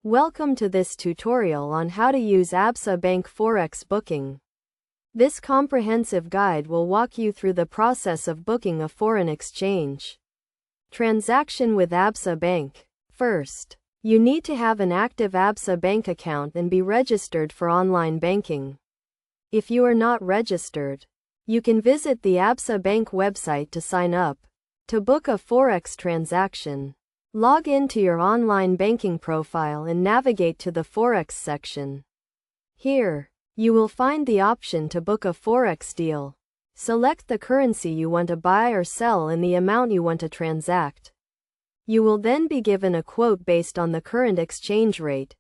Welcome to this tutorial on how to use Absa Bank Forex booking. This comprehensive guide will walk you through the process of booking a foreign exchange transaction with Absa Bank. First, you need to have an active Absa Bank account and be registered for online banking. If you are not registered, you can visit the Absa Bank website to sign up. To book a Forex transaction, log into your online banking profile and navigate to the Forex section. Here, you will find the option to book a Forex deal. Select the currency you want to buy or sell and the amount you want to transact. You will then be given a quote based on the current exchange rate.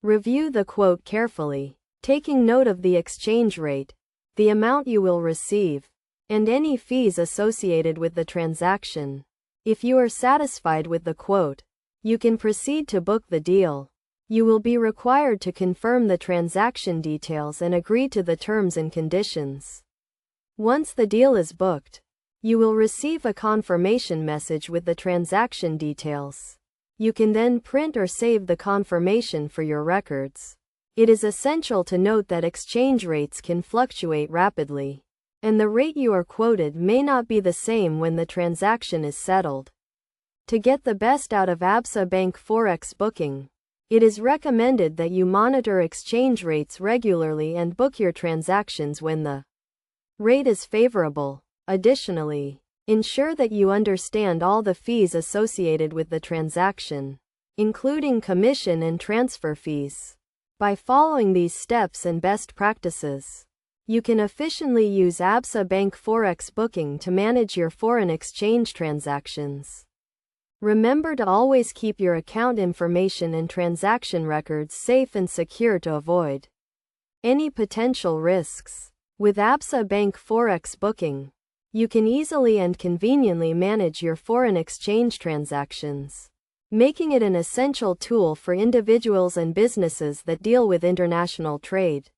Review the quote carefully, taking note of the exchange rate, the amount you will receive, and any fees associated with the transaction. If you are satisfied with the quote, you can proceed to book the deal. You will be required to confirm the transaction details and agree to the terms and conditions. Once the deal is booked, you will receive a confirmation message with the transaction details. You can then print or save the confirmation for your records. It is essential to note that exchange rates can fluctuate rapidly, and the rate you are quoted may not be the same when the transaction is settled. To get the best out of Absa Bank Forex booking, it is recommended that you monitor exchange rates regularly and book your transactions when the rate is favorable. Additionally, ensure that you understand all the fees associated with the transaction, including commission and transfer fees. By following these steps and best practices, you can efficiently use Absa Bank Forex booking to manage your foreign exchange transactions. Remember to always keep your account information and transaction records safe and secure to avoid any potential risks. With Absa Bank Forex booking, you can easily and conveniently manage your foreign exchange transactions, making it an essential tool for individuals and businesses that deal with international trade.